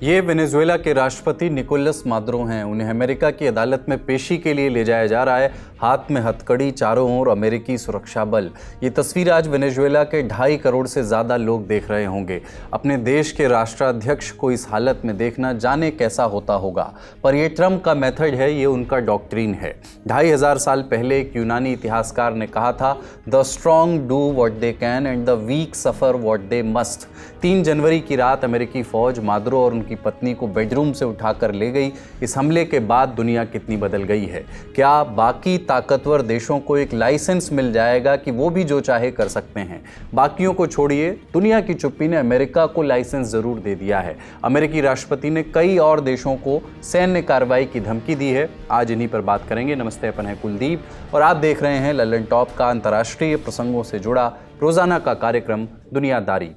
ये वेनेजुएला के राष्ट्रपति निकोलस मादुरो हैं। उन्हें अमेरिका की अदालत में पेशी के लिए ले जाया जा रहा है। हाथ में हथकड़ी, चारों ओर अमेरिकी सुरक्षा बल। ये तस्वीर आज वेनेजुएला के 2.5 करोड़ से ज़्यादा लोग देख रहे होंगे। अपने देश के राष्ट्राध्यक्ष को इस हालत में देखना जाने कैसा होता होगा। पर ये ट्रंप का मेथड है, ये उनका डॉक्ट्रिन है। 2500 साल पहले एक यूनानी इतिहासकार ने कहा था, the strong do what they can and the weak suffer what they must. 3 जनवरी की रात अमेरिकी फौज मादुरो और उनकी पत्नी को बेडरूम से उठाकर ले गई। इस हमले के बाद दुनिया कितनी बदल गई है। क्या बाकी ताकतवर देशों को एक लाइसेंस मिल जाएगा कि वो भी जो चाहे कर सकते हैं? बाकियों को छोड़िए, दुनिया की चुप्पी ने अमेरिका को लाइसेंस जरूर दे दिया है। अमेरिकी राष्ट्रपति ने कई और देशों को सैन्य कार्रवाई की धमकी दी है। आज इन्हीं पर बात करेंगे। नमस्ते, अपन है कुलदीप और आप देख रहे हैं लल्लन टॉप का अंतर्राष्ट्रीय प्रसंगों से जुड़ा रोजाना का कार्यक्रम दुनियादारी।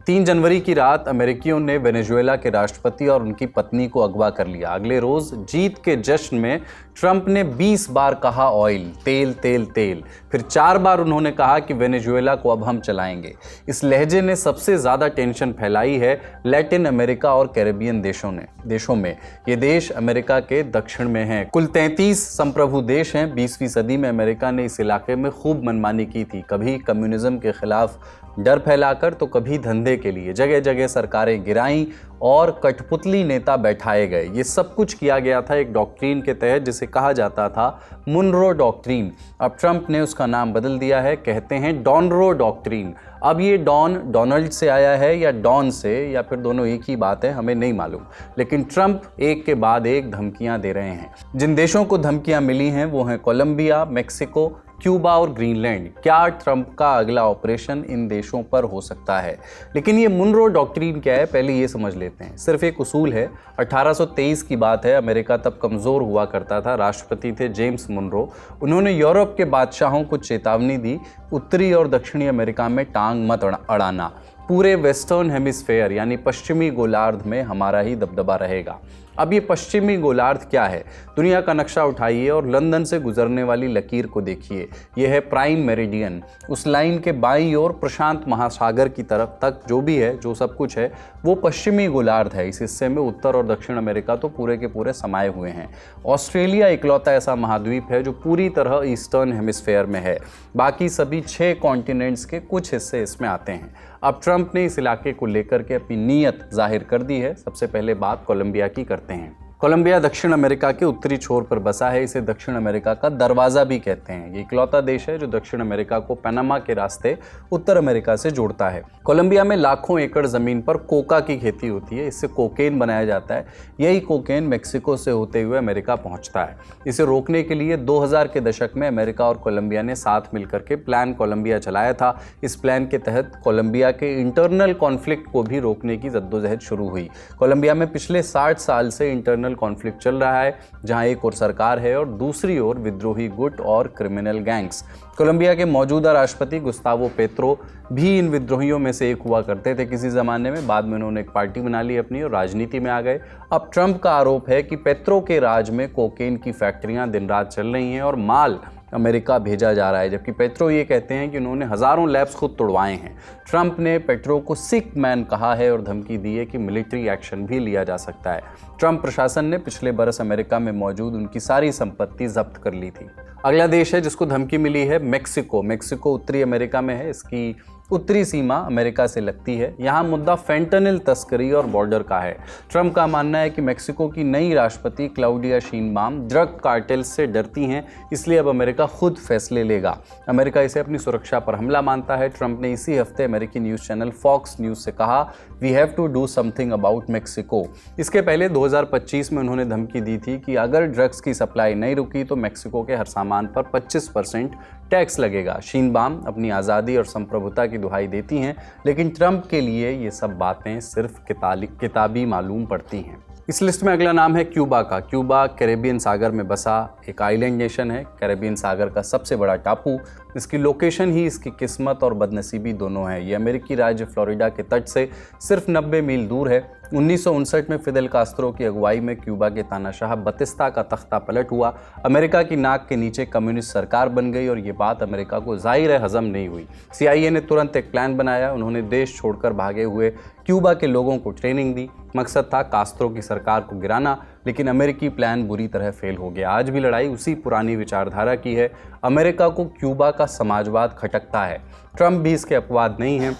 3 जनवरी की रात अमेरिकियों ने वेनेजुएला के राष्ट्रपति और उनकी पत्नी को अगवा कर लिया। अगले रोज जीत के जश्न में ट्रंप ने 20 बार कहा ऑयल, तेल तेल तेल। फिर 4 बार उन्होंने कहा कि वेनेजुएला को अब हम चलाएंगे। इस लहजे ने सबसे ज़्यादा टेंशन फैलाई है लैटिन अमेरिका और कैरेबियन देशों में। ये देश अमेरिका के दक्षिण में हैं। कुल 33 संप्रभु देश हैं। 20वीं सदी में अमेरिका ने इस इलाके में खूब मनमानी की थी। कभी कम्युनिज्म के खिलाफ डर फैलाकर तो कभी धंधे के लिए जगह जगह सरकारें गिराईं और कठपुतली नेता बैठाए गए। ये सब कुछ किया गया था एक डॉक्ट्रीन के तहत जिसे कहा जाता था मुनरो डॉक्ट्रीन। अब ट्रंप ने उसका नाम बदल दिया है, कहते हैं डॉनरो डॉक्ट्रीन। अब ये डॉन डोनाल्ड से आया है या डॉन से, या फिर दोनों एक ही बात है, हमें नहीं मालूम। लेकिन ट्रंप एक के बाद एक धमकियां दे रहे हैं। जिन देशों को धमकियां मिली हैं वो हैं कोलंबिया, मेक्सिको, क्यूबा और ग्रीनलैंड। क्या ट्रंप का अगला ऑपरेशन इन देशों पर हो सकता है? लेकिन ये मुनरो डॉक्ट्रीन क्या है, पहले ये समझ लेते हैं। सिर्फ एक उसूल है। 1823 की बात है। अमेरिका तब कमज़ोर हुआ करता था। राष्ट्रपति थे जेम्स मुनरो। उन्होंने यूरोप के बादशाहों को चेतावनी दी, उत्तरी और दक्षिणी अमेरिका में टांग मत अड़ाना। पूरे वेस्टर्न हेमिस्फेयर यानी पश्चिमी गोलार्ध में हमारा ही दबदबा रहेगा। अब ये पश्चिमी गोलार्ध क्या है? दुनिया का नक्शा उठाइए और लंदन से गुजरने वाली लकीर को देखिए। यह है प्राइम मेरिडियन। उस लाइन के बाईं ओर प्रशांत महासागर की तरफ तक जो भी है, जो सब कुछ है, वो पश्चिमी गोलार्ध है। इस हिस्से में उत्तर और दक्षिण अमेरिका तो पूरे के पूरे समाये हुए हैं। ऑस्ट्रेलिया इकलौता ऐसा महाद्वीप है जो पूरी तरह ईस्टर्न हेमिस्फेयर में है। बाकी सभी 6 कॉन्टिनेंट्स के कुछ हिस्से इसमें आते हैं। अब ट्रंप ने इस इलाके को लेकर के अपनी नीयत जाहिर कर दी है। सबसे पहले बात कोलंबिया की करते हैं। कोलंबिया दक्षिण अमेरिका के उत्तरी छोर पर बसा है। इसे दक्षिण अमेरिका का दरवाज़ा भी कहते हैं। ये इकलौता देश है जो दक्षिण अमेरिका को पनामा के रास्ते उत्तर अमेरिका से जोड़ता है। कोलंबिया में लाखों एकड़ ज़मीन पर कोका की खेती होती है। इससे कोकेन बनाया जाता है। यही कोकेन मेक्सिको से होते हुए अमेरिका पहुंचता है। इसे रोकने के लिए 2000 के दशक में अमेरिका और कोलंबिया ने साथ मिलकर के प्लान कोलंबिया चलाया था। इस प्लान के तहत कोलंबिया के इंटरनल कॉन्फ्लिक्ट को भी रोकने की जद्दोजहद शुरू हुई। कोलंबिया में पिछले 60 साल से इंटरनल कॉन्फ्लिक्ट चल रहा है, जहां एक ओर सरकार है और दूसरी ओर विद्रोही गुट और क्रिमिनल गैंग्स। कोलंबिया के मौजूदा राष्ट्रपति गुस्तावो पेत्रो भी इन विद्रोहियों में से एक हुआ करते थे किसी ज़माने में। बाद में उन्होंने एक पार्टी बना ली अपनी और राजनीति में आ गए। अब ट्रंप का आरोप है कि पेत्रो के राज में कोकेन की फैक्ट्रियां दिन रात चल रही हैं और माल अमेरिका भेजा जा रहा है, जबकि पेट्रो ये कहते हैं कि उन्होंने हज़ारों लैब्स खुद तोड़वाए हैं। ट्रंप ने पेट्रो को सिक मैन कहा है और धमकी दी है कि मिलिट्री एक्शन भी लिया जा सकता है। ट्रंप प्रशासन ने पिछले बरस अमेरिका में मौजूद उनकी सारी संपत्ति जब्त कर ली थी। अगला देश है जिसको धमकी मिली है मेक्सिको। मेक्सिको उत्तरी अमेरिका में है। इसकी उत्तरी सीमा अमेरिका से लगती है। यहाँ मुद्दा फेंटनिल तस्करी और बॉर्डर का है। ट्रंप का मानना है कि मेक्सिको की नई राष्ट्रपति क्लाउडिया शीनबाम ड्रग कार्टेल्स से डरती हैं, इसलिए अब अमेरिका खुद फैसले लेगा। अमेरिका इसे अपनी सुरक्षा पर हमला मानता है। ट्रंप ने इसी हफ्ते अमेरिकी न्यूज़ चैनल फॉक्स न्यूज़ से कहा, we have to do something about Mexico. इसके पहले 2025 में उन्होंने धमकी दी थी कि अगर ड्रग्स की सप्लाई नहीं रुकी तो मेक्सिको के हर सामान पर 25% टैक्स लगेगा। शीनबाम अपनी आज़ादी और संप्रभुता की दुहाई देती हैं, लेकिन ट्रंप के लिए ये सब बातें सिर्फ किताबी मालूम पड़ती हैं। इस लिस्ट में अगला नाम है क्यूबा का। क्यूबा कैरेबियन सागर में बसा एक आइलैंड नेशन है। कैरेबियन सागर का सबसे बड़ा टापू। इसकी लोकेशन ही इसकी किस्मत और बदनसीबी दोनों है। ये अमेरिकी राज्य फ्लोरिडा के तट से सिर्फ 90 मील दूर है। 1959 में फिदेल कास्त्रो की अगुवाई में क्यूबा के तानाशाह बतिस्ता का तख्ता पलट हुआ। अमेरिका की नाक के नीचे कम्युनिस्ट सरकार बन गई और ये बात अमेरिका को जाहिर है हजम नहीं हुई। CIA ने तुरंत एक प्लान बनाया। उन्होंने देश छोड़कर भागे हुए क्यूबा के लोगों को ट्रेनिंग दी। मकसद था कास्त्रो की सरकार को गिराना, लेकिन अमेरिकी प्लान बुरी तरह फेल हो गया। आज भी लड़ाई उसी पुरानी विचारधारा की है। अमेरिका को क्यूबा का समाजवाद खटकता है। ट्रंप भी इसके अपवाद नहीं है।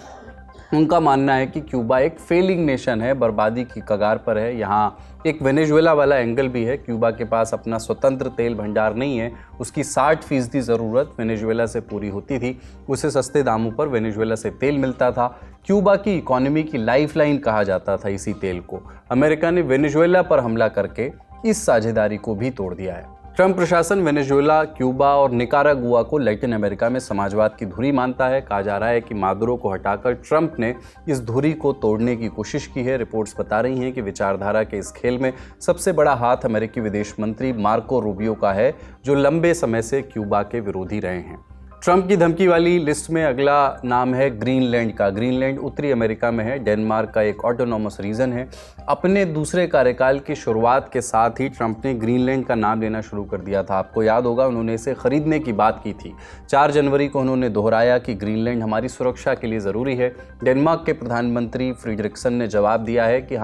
उनका मानना है कि क्यूबा एक फेलिंग नेशन है, बर्बादी की कगार पर है। यहाँ एक वेनेजुएला वाला एंगल भी है। क्यूबा के पास अपना स्वतंत्र तेल भंडार नहीं है। उसकी 60% ज़रूरत वेनेजुएला से पूरी होती थी। उसे सस्ते दामों पर वेनेजुएला से तेल मिलता था। क्यूबा की इकोनॉमी की लाइफलाइन कहा जाता था इसी तेल को। अमेरिका ने वेनेजुएला पर हमला करके इस साझेदारी को भी तोड़ दिया है। ट्रंप प्रशासन वेनेजुएला, क्यूबा और निकारागुआ को लैटिन अमेरिका में समाजवाद की धुरी मानता है। कहा जा रहा है कि मादुरो को हटाकर ट्रंप ने इस धुरी को तोड़ने की कोशिश की है। रिपोर्ट्स बता रही हैं कि विचारधारा के इस खेल में सबसे बड़ा हाथ अमेरिकी विदेश मंत्री मार्को रूबियो का है, जो लंबे समय से क्यूबा के विरोधी रहे हैं। ट्रंप की धमकी वाली लिस्ट में अगला नाम है ग्रीनलैंड का। ग्रीनलैंड उत्तरी अमेरिका में है। डेनमार्क का एक ऑटोनॉमस रीजन है। अपने दूसरे कार्यकाल की शुरुआत के साथ ही ट्रंप ने ग्रीनलैंड का नाम लेना शुरू कर दिया था। आपको याद होगा, उन्होंने इसे खरीदने की बात की थी। 4 जनवरी को उन्होंने दोहराया कि ग्रीनलैंड हमारी सुरक्षा के लिए ज़रूरी है। डेनमार्क के प्रधानमंत्री फ्रीडरिक्सन ने जवाब दिया है कि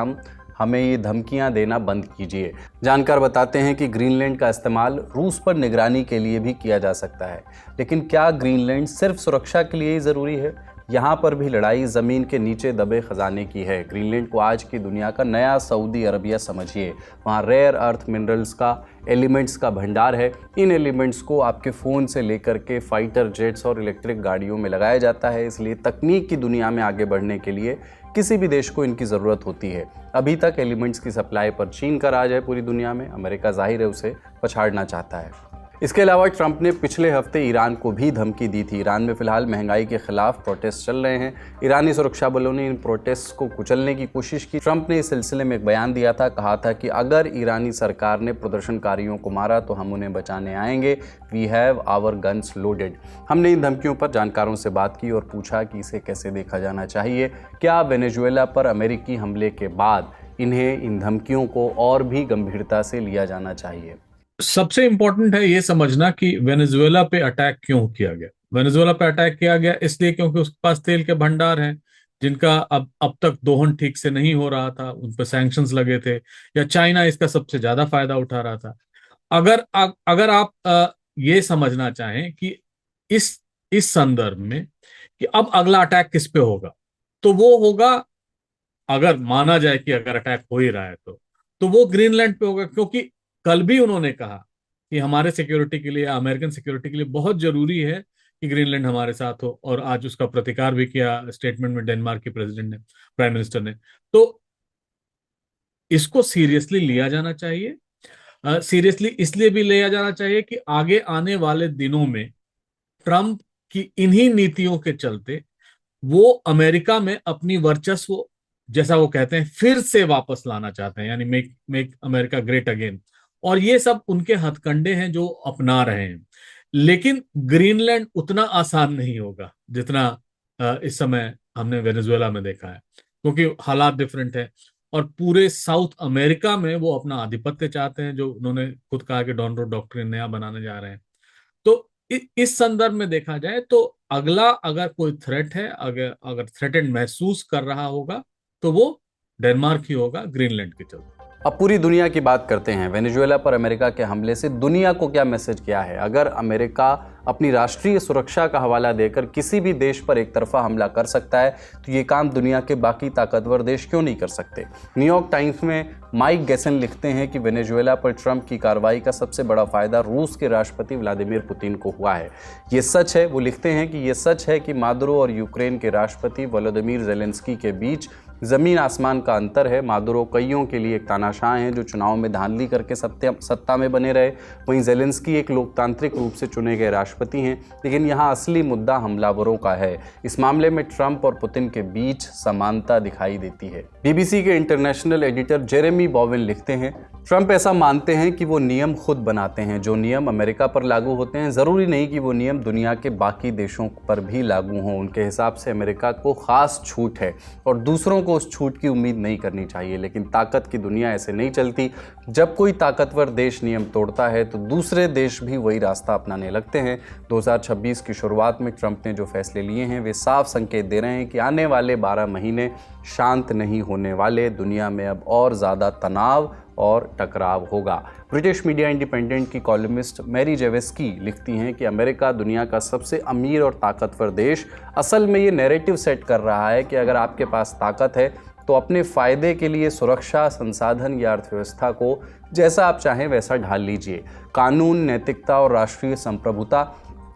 हमें ये धमकियां देना बंद कीजिए। जानकार बताते हैं कि ग्रीनलैंड का इस्तेमाल रूस पर निगरानी के लिए भी किया जा सकता है। लेकिन क्या ग्रीनलैंड सिर्फ सुरक्षा के लिए ही ज़रूरी है? यहाँ पर भी लड़ाई ज़मीन के नीचे दबे खजाने की है। ग्रीनलैंड को आज की दुनिया का नया सऊदी अरबिया समझिए। वहाँ रेयर अर्थ मिनरल्स का, एलिमेंट्स का भंडार है। इन एलिमेंट्स को आपके फ़ोन से लेकर के फाइटर जेट्स और इलेक्ट्रिक गाड़ियों में लगाया जाता है। इसलिए तकनीक की दुनिया में आगे बढ़ने के लिए किसी भी देश को इनकी ज़रूरत होती है। अभी तक एलिमेंट्स की सप्लाई पर चीन का राज है पूरी दुनिया में। अमेरिका जाहिर है उसे पछाड़ना चाहता है। इसके अलावा ट्रंप ने पिछले हफ्ते ईरान को भी धमकी दी थी। ईरान में फिलहाल महंगाई के खिलाफ प्रोटेस्ट चल रहे हैं। ईरानी सुरक्षा बलों ने इन प्रोटेस्ट को कुचलने की कोशिश की। ट्रंप ने इस सिलसिले में एक बयान दिया था। कहा था कि अगर ईरानी सरकार ने प्रदर्शनकारियों को मारा तो हम उन्हें बचाने आएंगे। We have our guns loaded. हमने इन धमकियों पर जानकारों से बात की और पूछा कि इसे कैसे देखा जाना चाहिए। क्या वेनेजुएला पर अमेरिकी हमले के बाद इन धमकियों को और भी गंभीरता से लिया जाना चाहिए? सबसे इंपॉर्टेंट है ये समझना कि वेनेजुएला पे अटैक क्यों किया गया। वेनेजुएला पे अटैक किया गया इसलिए क्योंकि उसके पास तेल के भंडार हैं जिनका अब तक दोहन ठीक से नहीं हो रहा था, उन पर सैंक्शंस लगे थे, या चाइना इसका सबसे ज्यादा फायदा उठा रहा था। अगर आप ये समझना चाहें कि इस संदर्भ में कि अब अगला अटैक किस पे होगा, तो वो होगा, अगर माना जाए कि अगर अटैक हो ही रहा है तो वो ग्रीनलैंड पे होगा। क्योंकि कल भी उन्होंने कहा कि हमारे सिक्योरिटी के लिए, अमेरिकन सिक्योरिटी के लिए बहुत जरूरी है कि ग्रीनलैंड हमारे साथ हो, और आज उसका प्रतिकार भी किया स्टेटमेंट में डेनमार्क के प्रेसिडेंट ने, प्राइम मिनिस्टर ने। तो इसको सीरियसली लिया जाना चाहिए। सीरियसली इसलिए भी लिया जाना चाहिए कि आगे आने वाले दिनों में ट्रंप की इन्हीं नीतियों के चलते वो अमेरिका में अपनी वर्चस्व, जैसा वो कहते हैं, फिर से वापस लाना चाहते हैं, यानी मेक अमेरिका ग्रेट अगेन। और ये सब उनके हथकंडे हैं जो अपना रहे हैं। लेकिन ग्रीनलैंड उतना आसान नहीं होगा जितना इस समय हमने वेनेजुएला में देखा है, क्योंकि हालात डिफरेंट है। और पूरे साउथ अमेरिका में वो अपना आधिपत्य चाहते हैं, जो उन्होंने खुद कहा कि डॉनरो डॉक्ट्रिन नया बनाने जा रहे हैं। तो इस संदर्भ में देखा जाए तो अगला अगर कोई थ्रेट है, अगर थ्रेटेंड महसूस कर रहा होगा, तो वो डेनमार्क ही होगा, ग्रीनलैंड के चलते। अब पूरी दुनिया की बात करते हैं। वेनेजुएला पर अमेरिका के हमले से दुनिया को क्या मैसेज किया है? अगर अमेरिका अपनी राष्ट्रीय सुरक्षा का हवाला देकर किसी भी देश पर एक तरफा हमला कर सकता है, तो ये काम दुनिया के बाकी ताकतवर देश क्यों नहीं कर सकते? न्यूयॉर्क टाइम्स में माइक गेसन लिखते हैं कि वेनेजुएला पर ट्रंप की कार्रवाई का सबसे बड़ा फायदा रूस के राष्ट्रपति व्लादिमीर पुतिन को हुआ है। ये सच है। वो लिखते हैं कि ये सच है कि मादुरो और यूक्रेन के राष्ट्रपति वोलोदिमीर ज़ेलेंस्की के बीच ज़मीन आसमान का अंतर है। मादुरो कईयों के लिए एक तानाशाह हैं जो चुनाव में धांधली करके सत्ता में बने रहे। वहीं ज़ेलेंस्की एक लोकतांत्रिक रूप से चुने गए राष्ट्रपति हैं। लेकिन यहाँ असली मुद्दा हमलावरों का है। इस मामले में ट्रंप और पुतिन के बीच समानता दिखाई देती है। BBC के इंटरनेशनल एडिटर जेरेमी बॉवेन लिखते हैं, ट्रंप ऐसा मानते हैं कि वो नियम खुद बनाते हैं। जो नियम अमेरिका पर लागू होते हैं, ज़रूरी नहीं कि वो नियम दुनिया के बाकी देशों पर भी लागू हों। उनके हिसाब से अमेरिका को ख़ास छूट है और दूसरों को को उस छूट की उम्मीद नहीं करनी चाहिए, लेकिन ताकत की दुनिया ऐसे नहीं चलती। जब कोई ताकतवर देश नियम तोड़ता है तो दूसरे देश भी वही रास्ता अपनाने लगते हैं। 2026 की शुरुआत में ट्रंप ने जो फैसले लिए हैं वे साफ संकेत दे रहे हैं कि आने वाले 12 महीने शांत नहीं होने वाले। दुनिया में अब और ज़्यादा तनाव और टकराव होगा। ब्रिटिश मीडिया इंडिपेंडेंट की कॉलमिस्ट मैरी जेवेस्की लिखती हैं कि अमेरिका दुनिया का सबसे अमीर और ताकतवर देश असल में ये नैरेटिव सेट कर रहा है कि अगर आपके पास ताकत है तो अपने फ़ायदे के लिए सुरक्षा, संसाधन या अर्थव्यवस्था को जैसा आप चाहें वैसा ढाल लीजिए। कानून, नैतिकता और राष्ट्रीय संप्रभुता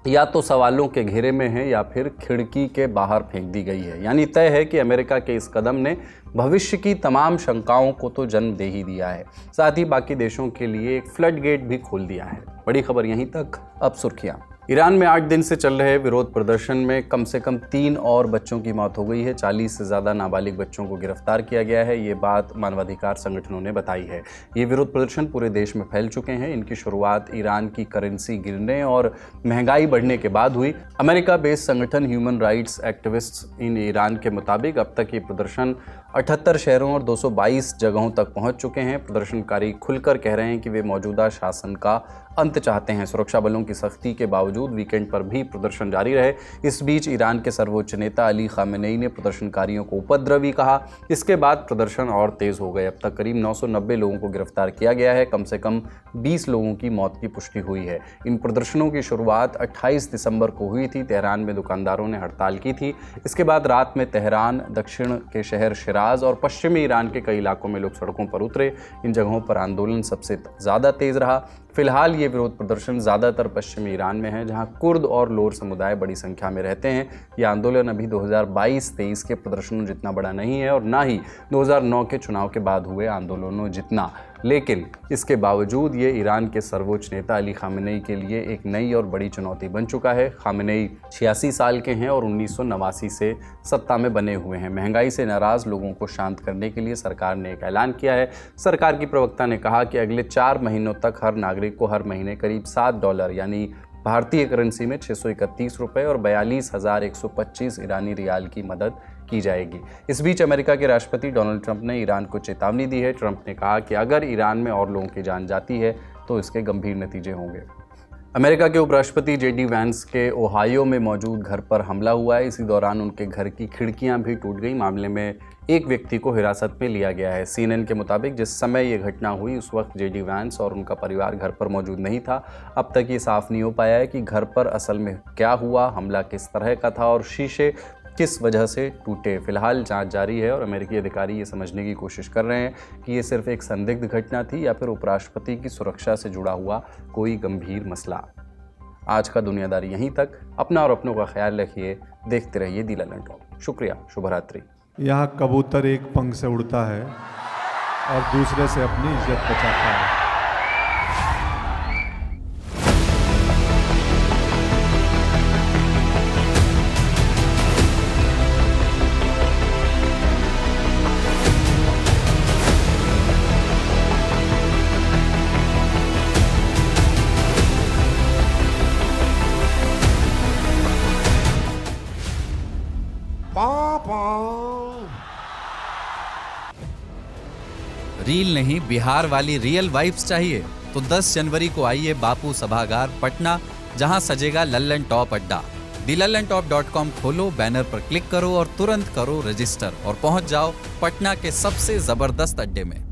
या तो सवालों के घेरे में है या फिर खिड़की के बाहर फेंक दी गई है। यानी तय है कि अमेरिका के इस कदम ने भविष्य की तमाम शंकाओं को तो जन्म दे ही दिया है, साथ ही बाकी देशों के लिए एक फ्लड गेट भी खोल दिया है। बड़ी खबर यहीं तक, अब सुर्खियां। ईरान में 8 दिन से चल रहे विरोध प्रदर्शन में कम से कम 3 और बच्चों की मौत हो गई है। 40 से ज़्यादा नाबालिग बच्चों को गिरफ्तार किया गया है। ये बात मानवाधिकार संगठनों ने बताई है। ये विरोध प्रदर्शन पूरे देश में फैल चुके हैं। इनकी शुरुआत ईरान की करेंसी गिरने और महंगाई बढ़ने के बाद हुई। अमेरिका बेस्ड संगठन human rights activists in Iran के मुताबिक अब तक ये प्रदर्शन 78 शहरों और 222 जगहों तक पहुंच चुके हैं। प्रदर्शनकारी खुलकर कह रहे हैं कि वे मौजूदा शासन का अंत चाहते हैं। सुरक्षा बलों की सख्ती के बावजूद वीकेंड पर भी प्रदर्शन जारी रहे। इस बीच ईरान के सर्वोच्च नेता अली खामेनेई ने प्रदर्शनकारियों को उपद्रवी कहा। इसके बाद प्रदर्शन और तेज हो गए। अब तक करीब 990 लोगों को गिरफ्तार किया गया है। कम से कम 20 लोगों की मौत की पुष्टि हुई है। इन प्रदर्शनों की शुरुआत 28 दिसंबर को हुई थी। तेहरान में दुकानदारों ने हड़ताल की थी। इसके बाद रात में तेहरान, दक्षिण के शहर शिराज और पश्चिमी ईरान के कई इलाकों में लोग सड़कों पर उतरे। इन जगहों पर आंदोलन सबसे ज़्यादा तेज रहा। फिलहाल ये विरोध प्रदर्शन ज़्यादातर पश्चिमी ईरान में है, जहां कुर्द और लोर समुदाय बड़ी संख्या में रहते हैं। ये आंदोलन अभी 2022-23 के प्रदर्शनों जितना बड़ा नहीं है और ना ही 2009 के चुनाव के बाद हुए आंदोलनों जितना, लेकिन इसके बावजूद ये ईरान के सर्वोच्च नेता अली खामेनेई के लिए एक नई और बड़ी चुनौती बन चुका है। खामेनेई 86 साल के हैं और 1989 से सत्ता में बने हुए हैं। महंगाई से नाराज़ लोगों को शांत करने के लिए सरकार ने एक ऐलान किया है। सरकार की प्रवक्ता ने कहा कि अगले 4 महीनों तक हर नागरिक को हर महीने करीब $7 यानी भारतीय करेंसी में 631 रुपये और 42,125 ईरानी रियाल की मदद की जाएगी। इस बीच अमेरिका के राष्ट्रपति डोनाल्ड ट्रंप ने ईरान को चेतावनी दी है। ट्रंप ने कहा कि अगर ईरान में और लोगों की जान जाती है तो इसके गंभीर नतीजे होंगे। अमेरिका के उपराष्ट्रपति जेडी वैंस के ओहायो में मौजूद घर पर हमला हुआ है। इसी दौरान उनके घर की खिड़कियां भी टूट गई। मामले में एक व्यक्ति को हिरासत में लिया गया है। CNN के मुताबिक जिस समय ये घटना हुई उस वक्त जेडी वैंस और उनका परिवार घर पर मौजूद नहीं था। अब तक ये साफ नहीं हो पाया है कि घर पर असल में क्या हुआ, हमला किस तरह का था और शीशे किस वजह से टूटे। फिलहाल जांच जारी है और अमेरिकी अधिकारी ये समझने की कोशिश कर रहे हैं कि ये सिर्फ एक संदिग्ध घटना थी या फिर उपराष्ट्रपति की सुरक्षा से जुड़ा हुआ कोई गंभीर मसला। आज का दुनियादारी यहीं तक। अपना और अपनों का ख्याल रखिए। देखते रहिए दी ललन टॉप। शुक्रिया, शुभरात्रि। यहाँ कबूतर एक पंख से उड़ता है और दूसरे से अपनी इज्जत बचाता है। रील नहीं, बिहार वाली रियल वाइब्स चाहिए तो 10 जनवरी को आइए बापू सभागार पटना, जहां सजेगा लल्लन टॉप अड्डा। thelallanTop.com खोलो, बैनर पर क्लिक करो और तुरंत करो रजिस्टर और पहुंच जाओ पटना के सबसे जबरदस्त अड्डे में।